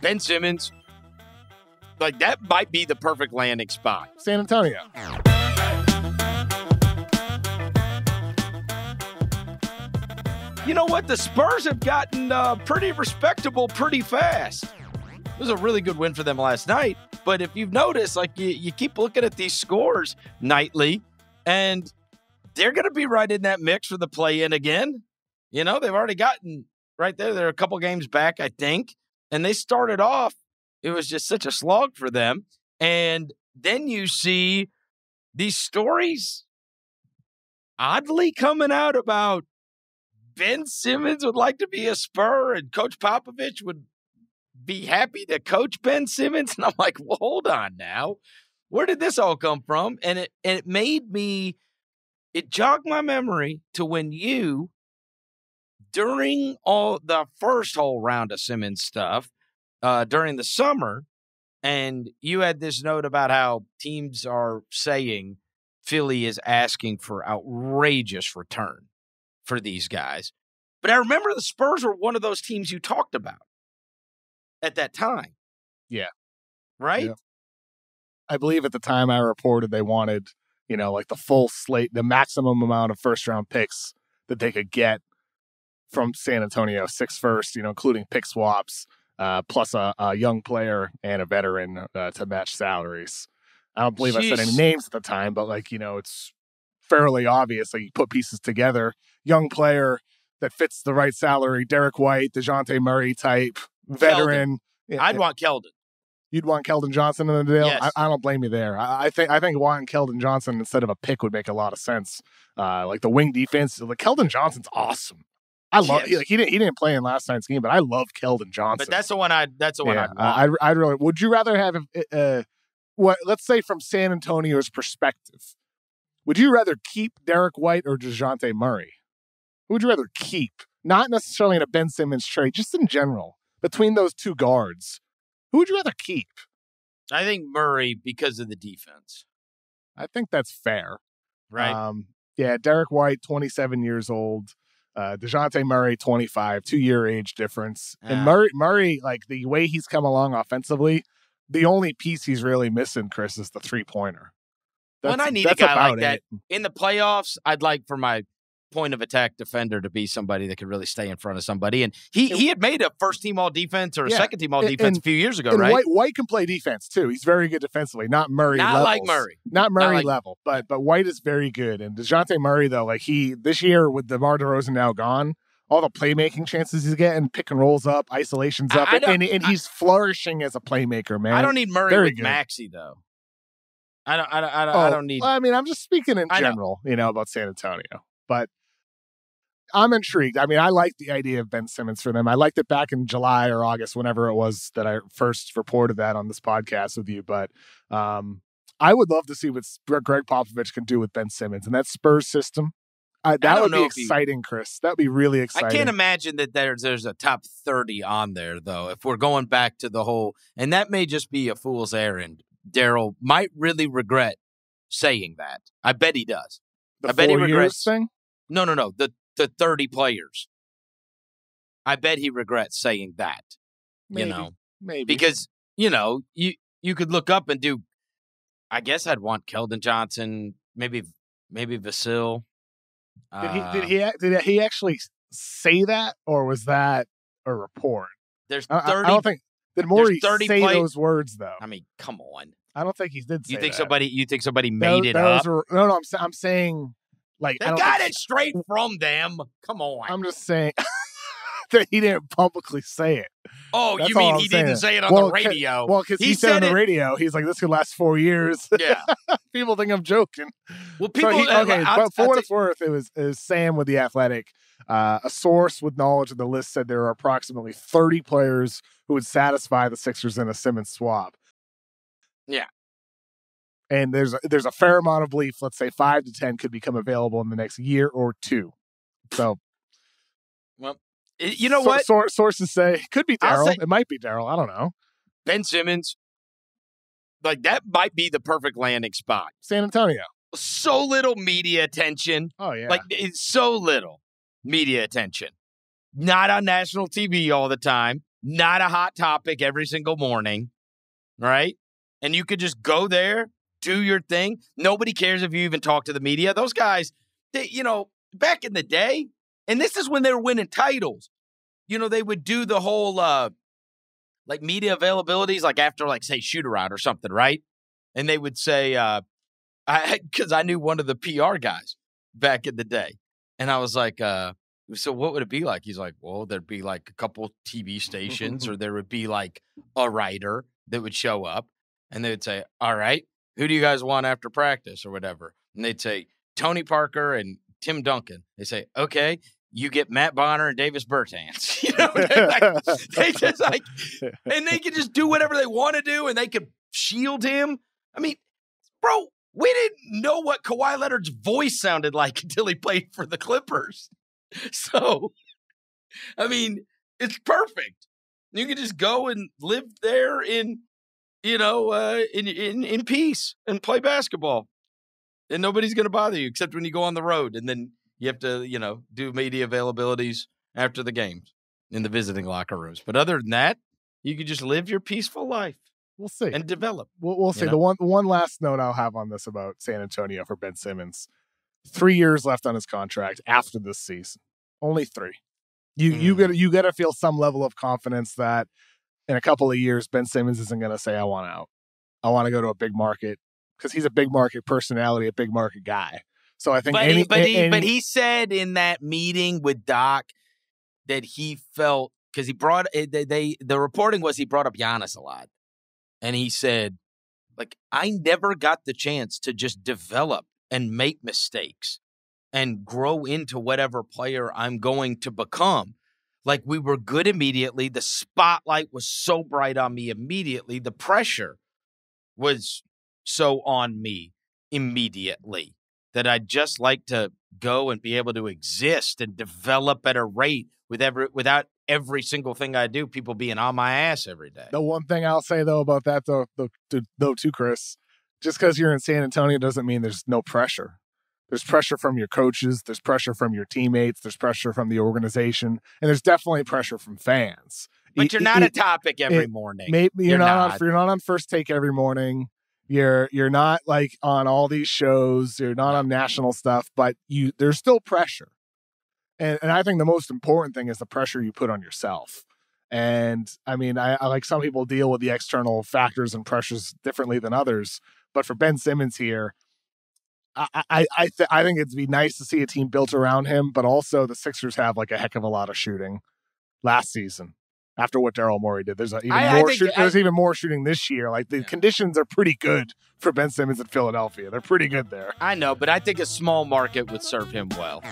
Ben Simmons, like that might be the perfect landing spot. San Antonio. You know what? The Spurs have gotten pretty respectable pretty fast. It was a really good win for them last night. But if you've noticed, like you keep looking at these scores nightly, and they're going to be right in that mix for the play-in again. You know, they've already gotten right there. They're a couple games back, I think. And they started off, it was just such a slog for them. And then you see these stories oddly coming out about Ben Simmons would like to be a Spur and Coach Popovich would be happy to coach Ben Simmons. And I'm like, well, hold on now. Where did this all come from? And it made me, it jogged my memory to when you, during all the first whole round of Simmons stuff, during the summer, and you had this note about how teams are saying Philly is asking for outrageous return for these guys. But I remember the Spurs were one of those teams you talked about at that time. Yeah. Right? Yeah. I believe at the time I reported they wanted, like the full slate, the maximum amount of first-round picks that they could get from San Antonio, 6 first, including pick swaps, plus a young player and a veteran to match salaries. I don't believe I said any names at the time, but it's fairly obvious. Like you put pieces together, young player that fits the right salary, Derek White, DeJounte Murray type, veteran. I'd want Keldon. You'd want Keldon Johnson in the deal? Yes. I don't blame you there. I think wanting Keldon Johnson instead of a pick would make a lot of sense. Like the wing defense, like Keldon Johnson's awesome. I love. Yes. He didn't play in last night's game, but I love Keldon Johnson. But that's the one I'd want. I'd really. Would you rather have let's say from San Antonio's perspective, would you rather keep Derek White or DeJounte Murray? Who would you rather keep? Not necessarily in a Ben Simmons trade, just in general between those two guards. Who would you rather keep? I think Murray because of the defense. I think that's fair. Right. Derek White, 27 years old. DeJounte Murray, 25, 2-year age difference. And Murray, like the way he's come along offensively, the only piece he's really missing, Chris, is the three-pointer. When I need a guy like that in the playoffs, I'd like for my point of attack defender to be somebody that could really stay in front of somebody. And he had made a first team all defense or a second team all defense a few years ago, right? White can play defense too. He's very good defensively, not Murray level. Not Murray level, but White is very good. And DeJounte Murray, though, like this year with DeMar DeRozan now gone, all the playmaking chances he's getting, pick and rolls up, isolations up, and he's flourishing as a playmaker, man. I don't need Murray with Maxey, though. I don't need. Well, I mean, I'm just speaking in general, about San Antonio, but I'm intrigued. I mean, I like the idea of Ben Simmons for them. I liked it back in July or August, whenever it was that I first reported that on this podcast with you. But I would love to see what Greg Popovich can do with Ben Simmons and that Spurs system. That would be exciting, Chris. That would be really exciting. I can't imagine that there's a top 30 on there, though, if we're going back to the whole, and that may just be a fool's errand. Daryl might really regret saying that. I bet he does. I bet he regrets thing? No. The 30 players. I bet he regrets saying that. Maybe. Because, you could look up and do, I guess I'd want Keldon Johnson, maybe Vasil. Did he actually say that, or was that a report? There's 30. I don't think. Did Morey say those words though? I mean, come on. I don't think he did say you think that. You think somebody made it up? No. I'm saying. Like, they got it straight from them. Come on. I'm just saying that he didn't publicly say it. Oh, you mean he didn't say it on the radio? Because he said on the radio, he's like, this could last 4 years. Yeah. People think I'm joking. Well, people... but for what it's worth, it was Sam with The Athletic. A source with knowledge of the list said there are approximately 30 players who would satisfy the Sixers in a Simmons swap. Yeah. And there's a fair amount of belief, let's say 5 to 10 could become available in the next year or two. So, well, you know what? Sources say it could be Daryl. It might be Daryl. I don't know. Ben Simmons, like that might be the perfect landing spot. San Antonio. So little media attention. Oh, yeah. Like it's so little media attention. Not on national TV all the time. not a hot topic every single morning, right? And you could just go there, do your thing. Nobody cares if you even talk to the media. Those guys, back in the day, and this is when they were winning titles, they would do the whole media availabilities, like after, say, shoot-around or something, right? And they would say, because I knew one of the PR guys back in the day. And I was like, so what would it be like? He's like, well, there'd be a couple TV stations or there would be a writer that would show up and they would say, all right, who do you guys want after practice or whatever? And they'd say, Tony Parker and Tim Duncan. They say, okay, you get Matt Bonner and Davis Bertans. They just and they could just do whatever they want to do and they could shield him. I mean, bro, we didn't know what Kawhi Leonard's voice sounded like until he played for the Clippers. So, I mean, it's perfect. You can just go and live there in peace and play basketball. And nobody's going to bother you except when you go on the road. And then you have to, do media availabilities after the games in the visiting locker rooms. But other than that, you can just live your peaceful life. We'll see. And develop. We'll see. The one last note I'll have on this about San Antonio for Ben Simmons. 3 years left on his contract after this season. Only 3. You got to feel some level of confidence that in a couple of years, Ben Simmons isn't going to say, I want out. I want to go to a big market, because he's a big market personality, a big market guy. So I think but he said in that meeting with Doc that he felt, because he brought the reporting was he brought up Giannis a lot. And he said, I never got the chance to just develop and make mistakes and grow into whatever player I'm going to become. We were good immediately. The spotlight was so bright on me immediately. The pressure was so on me immediately that I'd just like to go and be able to exist and develop at a rate without every single thing I do, people being on my ass every day. The one thing I'll say, though, about that, though, too, Chris, just because you're in San Antonio doesn't mean there's no pressure. There's pressure from your coaches. There's pressure from your teammates. There's pressure from the organization. And there's definitely pressure from fans. But you're not a topic every morning. Maybe you're not on First Take every morning. You're not on all these shows. You're not on national stuff, but there's still pressure. And I think the most important thing is the pressure you put on yourself. And I mean, I like some people deal with the external factors and pressures differently than others. But for Ben Simmons here, I think it'd be nice to see a team built around him. But also the Sixers have a heck of a lot of shooting last season. After what Daryl Morey did, there's even more shooting this year. The conditions are pretty good for Ben Simmons in Philadelphia. They're pretty good there. I know, but I think a small market would serve him well.